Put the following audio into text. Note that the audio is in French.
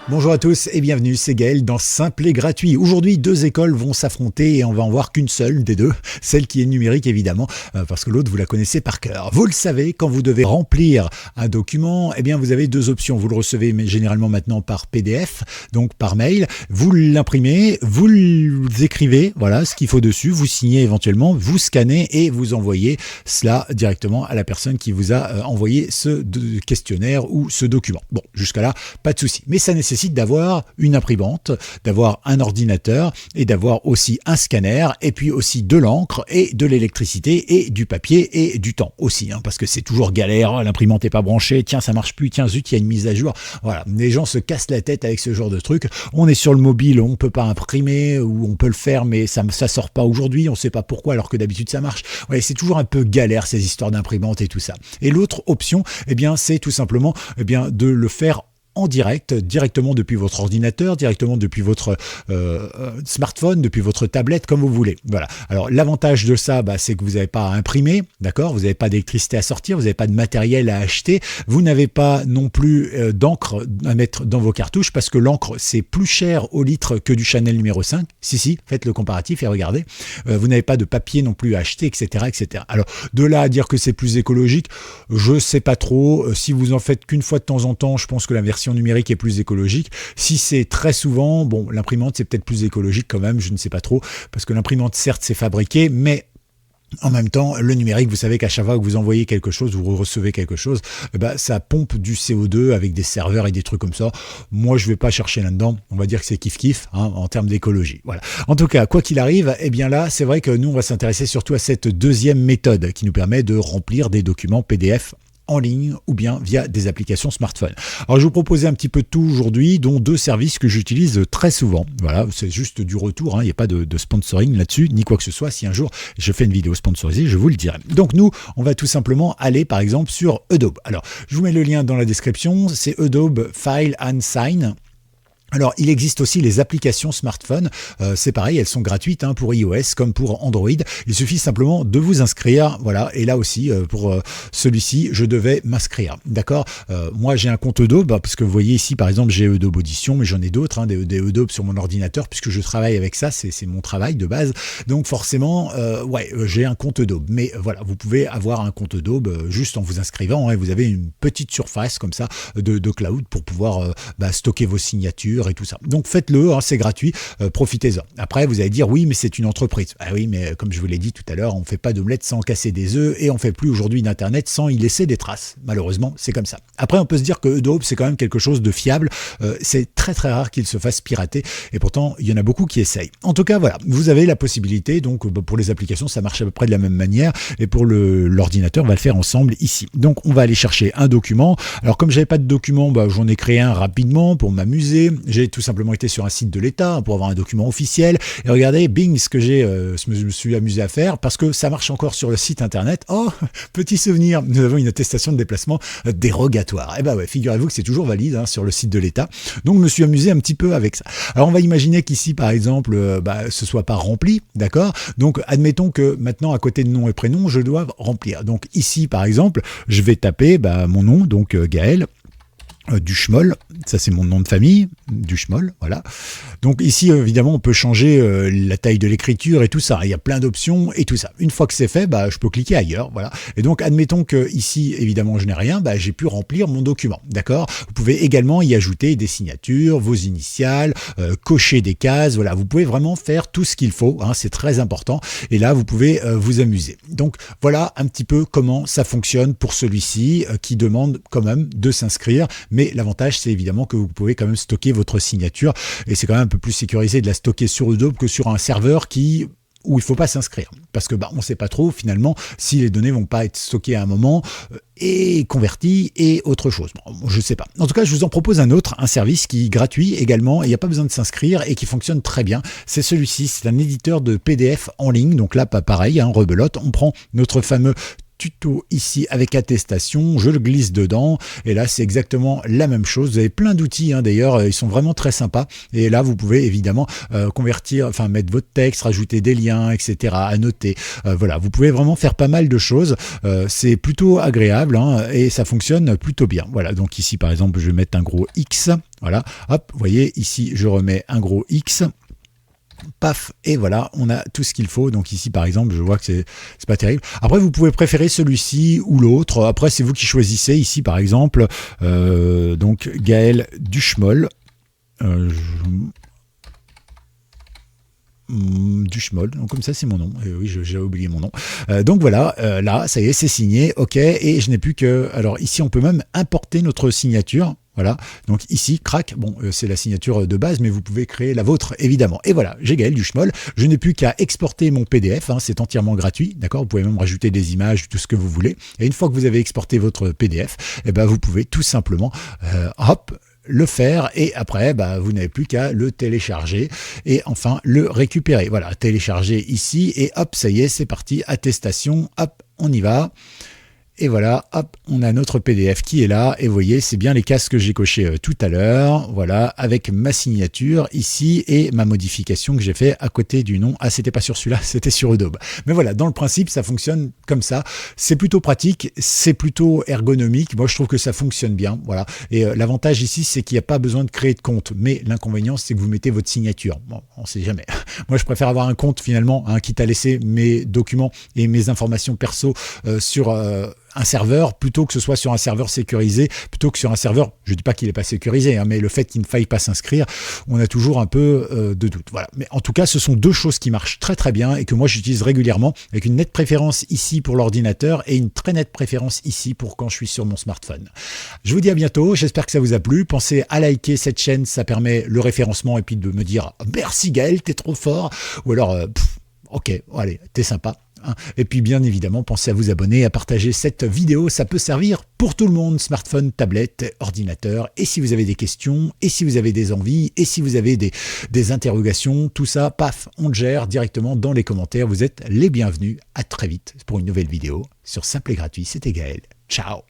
Bonjour à tous et bienvenue, c'est Gaël dans Simple et Gratuit. Aujourd'hui, deux écoles vont s'affronter et on va en voir qu'une seule des deux, celle qui est numérique évidemment, parce que l'autre vous la connaissez par cœur. Vous le savez, quand vous devez remplir un document, eh bien vous avez deux options. Vous le recevez mais généralement maintenant par PDF, donc par mail. Vous l'imprimez, vous écrivez, voilà ce qu'il faut dessus, vous signez éventuellement, vous scannez et vous envoyez cela directement à la personne qui vous a envoyé ce questionnaire ou ce document. Bon, jusqu'à là, pas de souci. Mais ça nécessite d'avoir une imprimante, d'avoir un ordinateur et d'avoir aussi un scanner et puis aussi de l'encre et de l'électricité et du papier et du temps aussi, parce que c'est toujours galère, l'imprimante n'est pas branchée, tiens ça marche plus, tiens zut il y a une mise à jour, voilà, les gens se cassent la tête avec ce genre de truc. On est sur le mobile, on peut pas imprimer ou on peut le faire mais ça sort pas aujourd'hui, on sait pas pourquoi alors que d'habitude ça marche. Ouais, c'est toujours un peu galère ces histoires d'imprimante et tout ça. Et l'autre option, eh bien c'est tout simplement de le faire en direct, directement depuis votre ordinateur, directement depuis votre smartphone, depuis votre tablette, comme vous voulez. Voilà. Alors l'avantage de ça, c'est que vous n'avez pas à imprimer, d'accord ? Vous n'avez pas d'électricité à sortir, vous n'avez pas de matériel à acheter, vous n'avez pas non plus d'encre à mettre dans vos cartouches, parce que l'encre c'est plus cher au litre que du Chanel numéro 5. Si, faites le comparatif et regardez. Vous n'avez pas de papier non plus à acheter, etc., etc. Alors de là à dire que c'est plus écologique, je sais pas trop. Si vous en faites qu'une fois de temps en temps, je pense que la version numérique est plus écologique. Si c'est très souvent, bon, l'imprimante c'est peut-être plus écologique quand même, je ne sais pas trop, parce que l'imprimante certes c'est fabriqué, mais en même temps, le numérique, vous savez qu'à chaque fois que vous envoyez quelque chose, vous recevez quelque chose, ça pompe du CO2 avec des serveurs et des trucs comme ça. Moi, je vais pas chercher là-dedans. On va dire que c'est kiff-kiff en termes d'écologie. Voilà. En tout cas, quoi qu'il arrive, eh bien là, c'est vrai que nous, on va s'intéresser surtout à cette deuxième méthode qui nous permet de remplir des documents PDF en ligne ou bien via des applications smartphone. Alors je vais vous proposer un petit peu de tout aujourd'hui, dont deux services que j'utilise très souvent. Voilà, c'est juste du retour, il n'y a pas de sponsoring là-dessus, ni quoi que ce soit. Si un jour je fais une vidéo sponsorisée, je vous le dirai. Donc nous, on va tout simplement aller par exemple sur Adobe. Alors je vous mets le lien dans la description, c'est Adobe File and Sign. Alors, il existe aussi les applications smartphone, c'est pareil, elles sont gratuites pour iOS comme pour Android. Il suffit simplement de vous inscrire, voilà. Et là aussi, pour celui-ci, je devais m'inscrire, d'accord. Moi, j'ai un compte Adobe, parce que vous voyez ici, par exemple, j'ai Adobe Audition, mais j'en ai d'autres, des Adobe sur mon ordinateur, puisque je travaille avec ça, c'est mon travail de base. Donc forcément, j'ai un compte Adobe. Mais voilà, vous pouvez avoir un compte Adobe juste en vous inscrivant. Vous avez une petite surface comme ça de cloud pour pouvoir stocker vos signatures et tout ça. Donc faites-le, c'est gratuit, profitez-en. Après, vous allez dire oui, mais c'est une entreprise. Ah oui, mais comme je vous l'ai dit tout à l'heure, on ne fait pas d'omelette sans casser des œufs et on ne fait plus aujourd'hui d'Internet sans y laisser des traces. Malheureusement, c'est comme ça. Après, on peut se dire que Adobe, c'est quand même quelque chose de fiable. C'est très très rare qu'il se fasse pirater et pourtant, il y en a beaucoup qui essayent. En tout cas, voilà, vous avez la possibilité, donc pour les applications, ça marche à peu près de la même manière et pour l'ordinateur, on va le faire ensemble ici. Donc, on va aller chercher un document. Alors, comme j'avais pas de document, j'en ai créé un rapidement pour m'amuser. J'ai tout simplement été sur un site de l'État pour avoir un document officiel. Et regardez, bing, ce que je me suis amusé à faire parce que ça marche encore sur le site internet. Oh, petit souvenir, nous avons une attestation de déplacement dérogatoire. Eh ben ouais, figurez-vous que c'est toujours valide sur le site de l'État. Donc, je me suis amusé un petit peu avec ça. Alors, on va imaginer qu'ici, par exemple, ce soit pas rempli, d'accord ? Donc, admettons que maintenant, à côté de nom et prénom, je dois remplir. Donc, ici, par exemple, je vais taper mon nom, donc Gaël. Duchemol, ça c'est mon nom de famille, Duchemol, voilà. Donc ici évidemment on peut changer la taille de l'écriture et tout ça, il y a plein d'options et tout ça. Une fois que c'est fait, je peux cliquer ailleurs, voilà. Et donc admettons que ici évidemment je n'ai rien, j'ai pu remplir mon document, d'accord. Vous pouvez également y ajouter des signatures, vos initiales, cocher des cases, voilà. Vous pouvez vraiment faire tout ce qu'il faut, c'est très important. Et là vous pouvez vous amuser. Donc voilà un petit peu comment ça fonctionne pour celui-ci qui demande quand même de s'inscrire. Mais l'avantage, c'est évidemment que vous pouvez quand même stocker votre signature et c'est quand même un peu plus sécurisé de la stocker sur Adobe que sur un serveur où il ne faut pas s'inscrire. Parce que on ne sait pas trop finalement si les données vont pas être stockées à un moment et converties et autre chose. Bon, je ne sais pas. En tout cas, je vous en propose un service qui est gratuit également, et il n'y a pas besoin de s'inscrire et qui fonctionne très bien. C'est celui-ci, c'est un éditeur de PDF en ligne. Donc là, pas pareil, rebelote. On prend notre fameux tuto ici avec attestation, je le glisse dedans et là c'est exactement la même chose. Vous avez plein d'outils d'ailleurs, ils sont vraiment très sympas et là vous pouvez évidemment convertir, enfin mettre votre texte, rajouter des liens, etc., annoter. Voilà, vous pouvez vraiment faire pas mal de choses. C'est plutôt agréable et ça fonctionne plutôt bien. Voilà, donc ici par exemple je vais mettre un gros X. Voilà, hop, vous voyez ici je remets un gros X. Paf, et voilà, on a tout ce qu'il faut. Donc ici par exemple, je vois que c'est pas terrible. Après, vous pouvez préférer celui-ci ou l'autre. Après, c'est vous qui choisissez. Ici par exemple, donc Gaël Duchemol. Duchemol, donc comme ça c'est mon nom. Oui, j'ai oublié mon nom. Donc voilà, là, ça y est, c'est signé. Ok, et je n'ai plus que. Alors ici, on peut même importer notre signature. Voilà, donc ici, crac, bon, c'est la signature de base, mais vous pouvez créer la vôtre, évidemment. Et voilà, j'ai Gaël Duchemol, je n'ai plus qu'à exporter mon PDF, c'est entièrement gratuit, d'accord. Vous pouvez même rajouter des images, tout ce que vous voulez. Et une fois que vous avez exporté votre PDF, eh ben, vous pouvez tout simplement, hop, le faire et après vous n'avez plus qu'à le télécharger et enfin le récupérer. Voilà, télécharger ici et hop, ça y est, c'est parti, attestation, hop, on y va. Et voilà, hop, on a notre PDF qui est là. Et vous voyez, c'est bien les cases que j'ai cochées tout à l'heure. Voilà, avec ma signature ici et ma modification que j'ai fait à côté du nom. Ah, c'était pas sur celui-là, c'était sur Adobe. Mais voilà, dans le principe, ça fonctionne comme ça. C'est plutôt pratique, c'est plutôt ergonomique. Moi, je trouve que ça fonctionne bien. Voilà. Et l'avantage ici, c'est qu'il n'y a pas besoin de créer de compte. Mais l'inconvénient, c'est que vous mettez votre signature. Bon, on ne sait jamais. Moi, je préfère avoir un compte finalement, quitte à laisser mes documents et mes informations perso sur un serveur, plutôt que ce soit sur un serveur sécurisé, plutôt que sur un serveur, je ne dis pas qu'il n'est pas sécurisé, mais le fait qu'il ne faille pas s'inscrire, on a toujours un peu de doute. Voilà. Mais en tout cas, ce sont deux choses qui marchent très très bien et que moi j'utilise régulièrement, avec une nette préférence ici pour l'ordinateur et une très nette préférence ici pour quand je suis sur mon smartphone. Je vous dis à bientôt, j'espère que ça vous a plu. Pensez à liker cette chaîne, ça permet le référencement et puis de me dire « Merci Gaël, t'es trop fort » ou alors « Ok, allez, t'es sympa ». Et puis bien évidemment, pensez à vous abonner, à partager cette vidéo, ça peut servir pour tout le monde, smartphone, tablette, ordinateur, et si vous avez des questions, et si vous avez des envies, et si vous avez des interrogations, tout ça, paf, on le gère directement dans les commentaires, vous êtes les bienvenus, à très vite pour une nouvelle vidéo sur Simple et Gratuit, c'était Gaël, ciao.